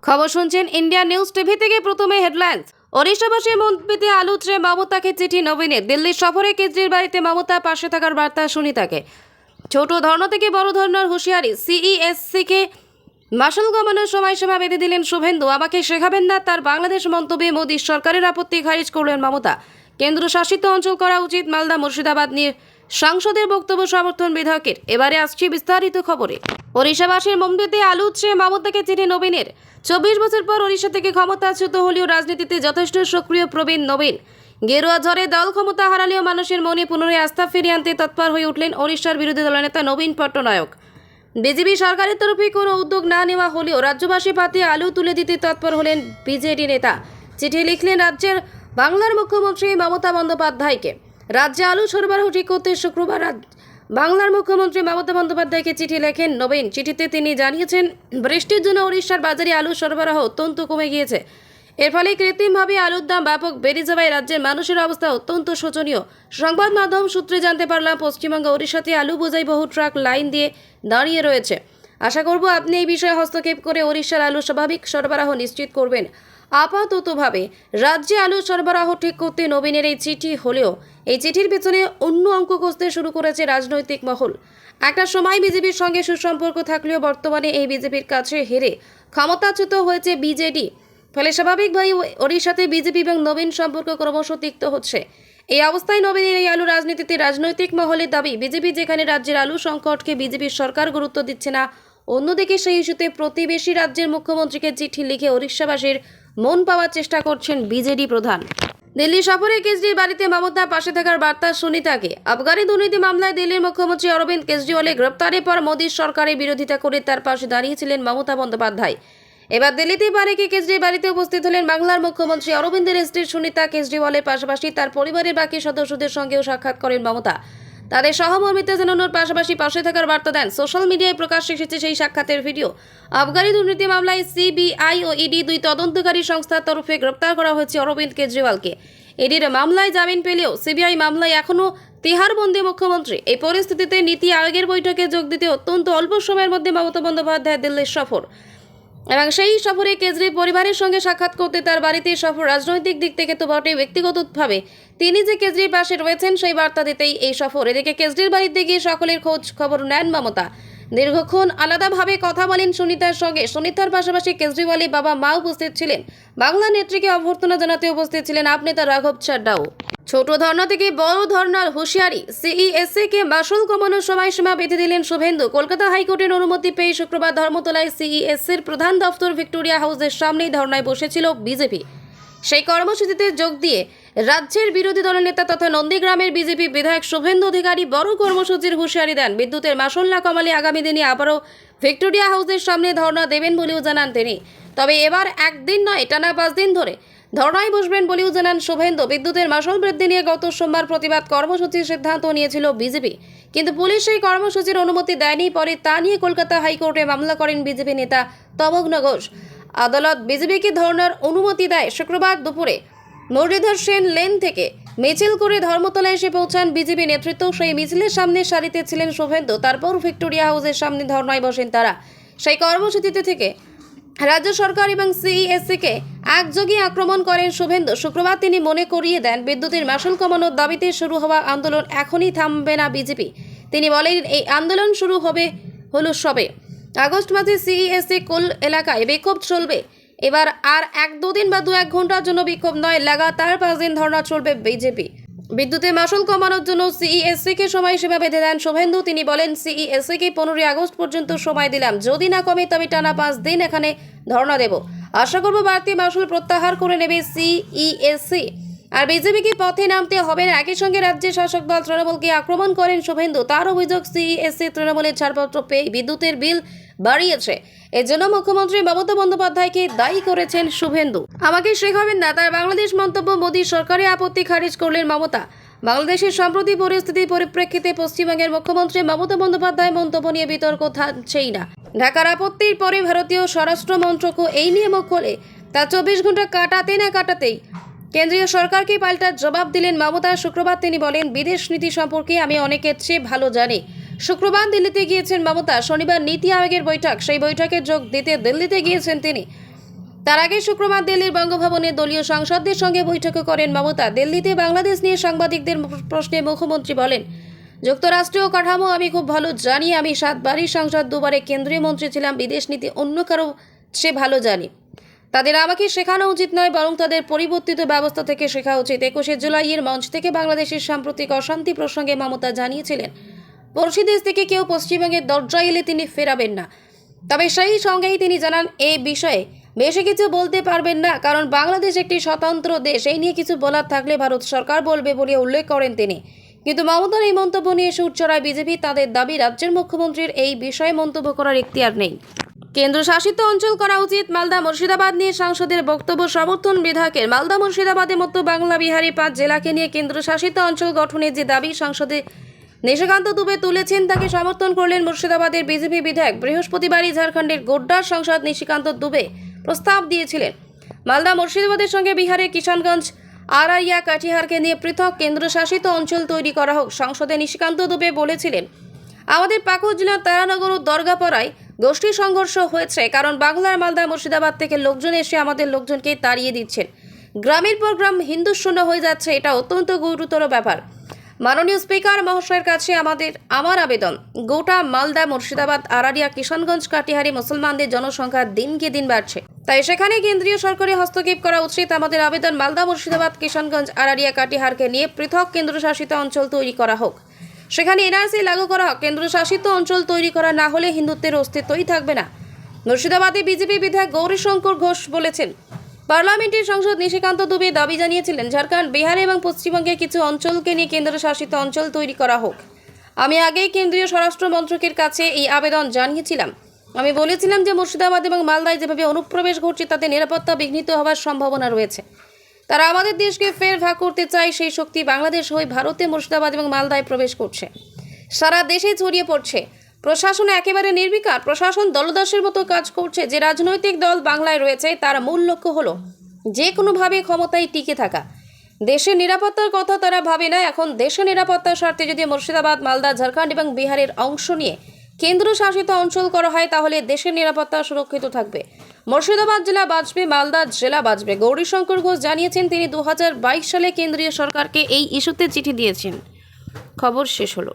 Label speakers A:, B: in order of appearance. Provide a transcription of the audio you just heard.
A: খবর শুনছেন India news TV থেকে। প্রথমে হেডলাইন্স। ওড়িশাবাসীর মন্ত্রীতে আলুত্রে মমতাকে চিঠি নবীনের। দিল্লি সফরে কেজরির বাড়িতে মমতা পাশে থাকার বার্তা সুনিতাকে। ছোট ধর্ম থেকে বড় ধরনের হুঁশিয়ারি। সিইএসসিকে মাসুল কমানোর সময়সীমা বেঁধে দিলেন শুভেন্দু। আমাকে শেখাবেন না, তার বাংলাদেশ মন্তব্যে মোদী সরকারের আপত্তি খারিজ করলেন মমতা। কেন্দ্রশাসিত অঞ্চল করা উচিত। মালদা মুর্শিদাবাদ নিয়ে সাংসদের বক্তব্য সমর্থন বিধায়কের। এবারে আসছি বিস্তারিত খবরে। ওড়িশাবাসীর মন্ত্রীতে আলুত্রে মমতাকে চিঠি নবীনের। 24 বছর পর ওড়িশা থেকে ক্ষমতাচ্যুত হলেও রাজনীতিতে যথেষ্ট সক্রিয় প্রবীণ নবীন। গেরুয়া ঝড়ে দল ক্ষমতা হারালেও মানুষের মনে পুনরায় আস্থা ফিরিয়ে আনতে তৎপর হয়ে উঠলেন ওড়িশার বিরোধী দলনেতা নবীন পট্টনায়ক। বিজেপি সরকারের তরফে কোনো উদ্যোগ না নেওয়া হলেও রাজ্যবাসী পাতে আলু তুলে দিতে তৎপর হলেন বিজেডি নেতা। চিঠি লিখলেন রাজ্যের বাংলার মুখ্যমন্ত্রী মমতা বন্দ্যোপাধ্যায়কে। রাজ্যে আলু সরবরাহ ঠিক করতে শুক্রবার বাংলার মুখ্যমন্ত্রী মমতা বন্দ্যোপাধ্যায়কে চিঠি লেখেন নবীন। চিঠিতে তিনি জানিয়েছেন, বৃষ্টির জন্য ওড়িশার বাজারে আলু সরবরাহ অত্যন্ত কমে গিয়েছে। এর ফলে কৃত্রিমভাবে আলুর দাম ব্যাপক বেড়ে যাওয়ায় রাজ্যের মানুষের অবস্থা অত্যন্ত শোচনীয়। সংবাদ মাধ্যম সূত্রে জানতে পারলাম, পশ্চিমবঙ্গ ওড়িশাতে আলু বোঝাই বহু ট্রাক লাইন দিয়ে দাঁড়িয়ে রয়েছে। আশা করব আপনি এই বিষয়ে হস্তক্ষেপ করে ওড়িশার আলু স্বাভাবিক সরবরাহ নিশ্চিত করবেন। আপাততভাবে রাজ্যে আলু সরবরাহ ঠিক করতে নবীনের এই চিঠি হলেও এই চিঠির পেছনে অন্য অঙ্ক কষতে শুরু করেছে রাজনৈতিক মহল। একটা সময় বিজেপির সঙ্গে সুসম্পর্ক থাকলেও বর্তমানে এই বিজেপির কাছে হেরে ক্ষমতাচ্যুত হয়েছে বিজেডি। ফলে স্বাভাবিকভাবেই ওড়িশাতে বিজেপি এবং নবীন সম্পর্ক ক্রমশ তিক্ত হচ্ছে। এই অবস্থায় নবীনের এই আলু রাজনীতিতে রাজনৈতিক মহলের দাবি, বিজেপি যেখানে রাজ্যের আলু সংকটকে বিজেপির সরকার গুরুত্ব দিচ্ছে না, অন্যদিকে সেই ইস্যুতে প্রতিবেশী রাজ্যের মুখ্যমন্ত্রীকে চিঠি লিখে ওড়িশাবাসীর মন পাওয়ার চেষ্টা করছেন বিজেডি প্রধান। দিল্লি সফরে কেজরির বাড়িতে মমতা পাশে থাকার বার্তা সুনিতাকে। আবগারি দুর্নীতি মামলায় দিল্লির মুখ্যমন্ত্রী অরবিন্দ কেজরিওয়ালের গ্রেপ্তারের পর মোদীর সরকারের বিরোধিতা করে তার পাশে দাঁড়িয়েছিলেন মমতা বন্দ্যোপাধ্যায়। এবার দিল্লিতে বারেকে কেজরির বাড়িতে উপস্থিত হলেন বাংলার মুখ্যমন্ত্রী। অরবিন্দের স্ত্রী সুনিতা কেজরিওয়ালের পাশাপাশি তার পরিবারের বাকি সদস্যদের সঙ্গেও সাক্ষাৎ করেন মমতা। তাদের সহমর্মিতা জানানোর পাশাপাশি পাশে থাকার বার্তা দেন। সোশ্যাল মিডিয়ায় প্রকাশ্যে এসেছে সেই সাক্ষাতের ভিডিও। আবগারি দুর্নীতি মামলায় সিবিআই ও ইডি দুই তদন্তকারী সংস্থার তরফে গ্রেপ্তার করা হয়েছে অরবিন্দ কেজরিওয়ালকে। ইডির মামলায় জামিন পেলেও সিবিআই মামলায় এখনও তিহারবন্দি মুখ্যমন্ত্রী। এই পরিস্থিতিতে নীতি আয়োগের বৈঠকে যোগ দিতে অত্যন্ত অল্প সময়ের মধ্যে মমতা বন্দ্যোপাধ্যায় দিল্লির সফর এবং সেই সফরে কেজরির পরিবারের সঙ্গে সাক্ষাৎ করতে তার বাড়িতে সফর। রাজনৈতিক দিক থেকে তো বটেই, ব্যক্তিগতভাবে তিনি যে কেজরির পাশে রয়েছেন সেই বার্তা দিতেই এই সফর। এদিকে কেজরির বাড়িতে গিয়ে সকলের খোঁজ খবর নেন মমতা। দীর্ঘক্ষণ আলাদাভাবে কথা বলেন সুনিতার সঙ্গে। সুনিতার পাশাপাশি কেজরিওয়ালের বাবা মা উপস্থিত ছিলেন। বাংলা নেত্রীকে অভ্যর্থনা জানাতে উপস্থিত ছিলেন আপ নেতা রাঘব চাড্ডাও। ছোট ধর্না থেকে বড় ধর্নার হুঁশিয়ারি। সিইএসসিকে মাসুল কমানোর সময়সীমা বেঁধে দিলেন শুভেন্দু। কলকাতা হাইকোর্টের অনুমতি পেয়ে শুক্রবার ধর্মতলায় সিইএসসির প্রধান দফতর ভিক্টোরিয়া হাউসের সামনেই ধর্নায় বসেছিল বিজেপি। সেই কর্মসূচিতে যোগ দিয়ে রাজ্যের বিরোধী দলের নেতা তথা নন্দীগ্রামের বিজেপি বিধায়ক শুভেন্দু অধিকারী বড় কর্মসূচির হুঁশিয়ারি দেন। বিদ্যুতের মাসুল না কমালে আগামী দিনে আবারও ভিক্টোরিয়া হাউসের সামনে ধর্না দেবেন বলেও জানান তিনি। তবে এবার একদিন নয়, টানা 5 দিন ধরে ধর্নায় বসবেন বলেও জানান শুভেন্দু। বিদ্যুতের মাসুল বৃদ্ধি নিয়ে গত সোমবার প্রতিবাদ কর্মসূচির সিদ্ধান্ত নিয়েছিল বিজেপি, কিন্তু পুলিশ সেই কর্মসূচির অনুমতি দেয়নি। পরে তা নিয়ে কলকাতা হাইকোর্টে মামলা করেন বিজেপি নেতা তমগ্ন ঘোষ। আদালত বিজেপিকে ধর্নার অনুমতি দেয়। শুক্রবার দুপুরে মুরলীধর সেন লেন থেকে মিছিল করে ধর্মতলায় এসে পৌঁছান বিজেপি নেতৃত্ব। সেই মিছিলের সামনে সারিতে ছিলেন শুভেন্দু। তারপর ভিক্টোরিয়া হাউসের সামনে ধর্নায় বসেন তারা। সেই কর্মসূচিতে থেকে রাজ্য সরকার এবং সিইএসসিকে একযোগে আক্রমণ করেন শুভেন্দু। শুক্রবার তিনি মনে করিয়ে দেন, বিদ্যুতের মাসুল কমানোর দাবিতে শুরু হওয়া আন্দোলন এখনই থামবে না বিজেপি। তিনি বলেন, এই আন্দোলন শুরু হলো সবে। আগস্ট মাসে সিইএসসি কোল এলাকায় বিক্ষোভ চলবে। এবার আর 1-2 দিন বা 2-1 ঘন্টার জন্য বিক্ষোভ নয়, লাগাতার 5 দিন ধর্না চলবে বিজেপি। বিদ্যুতের মাসুল কমানোর জন্য সিইএসসিকে সময়সীমা বেঁধে দেন শুভেন্দু। তিনি বলেন, সিইএসসিকে 15 আগস্ট পর্যন্ত সময় দিলাম, যদি না কমে তবে টানা 5 দিন এখানে ধর্না দেব। আশা করব বাড়তি মাসুল প্রত্যাহার করে নেবে সিইএসসি, আর বিজেপিকে পথে নামতে হবে না। একই সঙ্গে রাজ্যের শাসক দল তৃণমূলকে আক্রমণ করেন শুভেন্দু। তার অভিযোগ, সিইএসসি তৃণমূলের ছাড়পত্র পেয়ে বিদ্যুতের বিল বাড়িয়েছে। এর জন্য মুখ্যমন্ত্রী মমতা বন্দ্যোপাধ্যায়কে দায়ী করেছেন শুভেন্দু। আমাকে শেখাবেন না, তার বাংলাদেশ মন্তব্য মোদী সরকারের আপত্তি খারিজ করলেন মমতা। বাংলাদেশের সাম্প্রতিক পরিস্থিতির পরিপ্রেক্ষিতে পশ্চিমবঙ্গের মুখ্যমন্ত্রী মমতা বন্দ্যোপাধ্যায় মন্তব্য নিয়ে বিতর্ক থাকছেই না। ঢাকার আপত্তির পরে ভারতীয় স্বরাষ্ট্র মন্ত্রকও এই নিয়ে মুখ খোলে। তা 24 ঘন্টা কাটাতে না কাটাতেই কেন্দ্রীয় সরকারকে পাল্টা জবাব দিলেন মমতা। শুক্রবার তিনি বলেন, বিদেশ নীতি সম্পর্কে আমি অনেকের চেয়ে ভালো জানি। শুক্রবার দিল্লিতে গিয়েছেন মমতা। শনিবার নীতি আয়োগের বৈঠক, সেই বৈঠকে যোগ দিতে দিল্লিতে গিয়েছেন তিনি। তার আগে শুক্রবার দিল্লির বঙ্গভবনে দলীয় সাংসদদের সঙ্গে বৈঠক করেন মমতা। দিল্লিতে বাংলাদেশ নিয়ে সাংবাদিকদের প্রশ্নে মুখ্যমন্ত্রী বলেন, যুক্তরাষ্ট্রীয় কাঠামো আমি খুব ভালো জানি। আমি 7 বারই সাংসদ, 2 বারে কেন্দ্রীয় মন্ত্রী ছিলাম। বিদেশ নীতি অন্য কারো সে ভালো জানি। তাদের আমাকে শেখানো উচিত নয়, বরং তাদের পরিবর্তিত ব্যবস্থা থেকে শেখা উচিত। 21শে জুলাইয়ের মঞ্চ থেকে বাংলাদেশের সাম্প্রতিক অশান্তি প্রসঙ্গে মমতা জানিয়েছিলেন, পড়শি দেশ থেকে কেউ পশ্চিমবঙ্গের দরজায় এলে তিনি ফেরাবেন না। তবে সেই সঙ্গেই তিনি জানান, এই বিষয়ে বেশি কিছু বলতে পারবেন না, কারণ বাংলাদেশ একটি স্বতন্ত্র দেশ। এই নিয়ে কিছু বলার থাকলে ভারত সরকার বলবে বলে উল্লেখ করেন তিনি। কিন্তু মমতার এই মন্তব্য নিয়ে সুর চড়ায় বিজেপি। তাদের দাবি, রাজ্যের মুখ্যমন্ত্রীর এই বিষয়ে মন্তব্য করার এখতিয়ার নেই। কেন্দ্রশাসিত অঞ্চল করা উচিত। মালদা মুর্শিদাবাদ নিয়ে সাংসদের বক্তব্য সমর্থন বিধায়কের। মালদা মুর্শিদাবাদের মতো বাংলা বিহারি 5 জেলাকে নিয়ে কেন্দ্রশাসিত অঞ্চল গঠনের যে দাবি সাংসদে নিশিকান্ত দুবে তুলেছেন, তাকে সমর্থন করলেন মুর্শিদাবাদের বিজেপি বিধায়ক। বৃহস্পতিবারই ঝাড়খণ্ডের গোড্ডার সাংসদ নিশিকান্ত দুবে প্রস্তাব দিয়েছিলেন, মালদা মুর্শিদাবাদের সঙ্গে বিহারের কিষানগঞ্জ, আরারিয়া, কাটিহারকে নিয়ে পৃথক কেন্দ্রশাসিত অঞ্চল তৈরি করা হোক। সংসদে নিশিকান্ত দুবে বলেছিলেন, আমাদের পাকুড় জেলার তারানগর ও দরগাপাড়ায় গোষ্ঠী সংঘর্ষ হয়েছে, কারণ বাংলার মালদা মুর্শিদাবাদ থেকে লোকজন এসে আমাদের লোকজনকে তাড়িয়ে দিচ্ছেন। গ্রামের পর গ্রাম হিন্দু শূন্য হয়ে যাচ্ছে। এটা অত্যন্ত গুরুতর ব্যাপার। মাননীয় স্পিকার মহাশয়ের কাছে আমার আবেদন, গোটা মালদা, মুর্শিদাবাদ, আরারিয়া, কিষানগঞ্জ, কাটিহারে মুসলমানদের জনসংখ্যা দিনকে দিন বাড়ছে। তাই সেখানে কেন্দ্রীয় সরকারের হস্তক্ষেপ করা উচিত। আমাদের আবেদন, মালদা, মুর্শিদাবাদ, কিষানগঞ্জ, আরারিয়া, কাটিহারকে নিয়ে পৃথক কেন্দ্রশাসিত অঞ্চল তৈরি করা হোক। সেখানে এনআরসি লাগু করা হোক। কেন্দ্রশাসিত অঞ্চল তৈরি করা না হলে হিন্দুত্বের অস্তিত্বই থাকবে না। মুর্শিদাবাদে বিজেপি বিধায়ক গৌরীশঙ্কর ঘোষ বলেছেন। পার্লামেন্টের সাংসদ নিশিকান্ত দুবে দাবি জানিয়েছিলেন, ঝাড়খণ্ড, বিহার এবং পশ্চিমবঙ্গের কিছু অঞ্চলকে নিয়ে কেন্দ্রশাসিত অঞ্চল তৈরি করা হোক। আমি আগেই কেন্দ্রীয় স্বরাষ্ট্র মন্ত্রকের কাছে এই আবেদন জানিয়েছিলাম। আমি বলেছিলাম যে মুর্শিদাবাদ এবং মালদায় যেভাবে অনুপ্রবেশ ঘটছে তাতে নিরাপত্তা বিঘ্নিত হওয়ার সম্ভাবনা রয়েছে। তারা আমাদের দেশকে ফের ভাগ করতে চায়। সেই শক্তি বাংলাদেশ হয়ে ভারতে মুর্শিদাবাদ এবং মালদায় প্রবেশ করছে, সারা দেশে ছড়িয়ে পড়ছে। প্রশাসন একেবারে নির্বিকার। প্রশাসন দলদাসের মতো কাজ করছে। যে রাজনৈতিক দল বাংলায় রয়েছে তার মূল লক্ষ্য হলো যে কোনোভাবে ক্ষমতায় টিকে থাকা। দেশের নিরাপত্তার কথা তারা ভাবে না। এখন দেশের নিরাপত্তার স্বার্থে যদি মুর্শিদাবাদ, মালদা, ঝাড়খণ্ড এবং বিহারের অংশ নিয়ে কেন্দ্রশাসিত অঞ্চল করা হয়, তাহলে দেশের নিরাপত্তা সুরক্ষিত থাকবে। মুর্শিদাবাদ জেলা বাঁচবে, মালদা জেলা বাঁচবে। গৌরীশঙ্কর ঘোষ জানিয়েছেন, তিনি 2022 সালে কেন্দ্রীয় সরকারকে এই ইস্যুতে চিঠি দিয়েছেন। খবর শেষ হলো।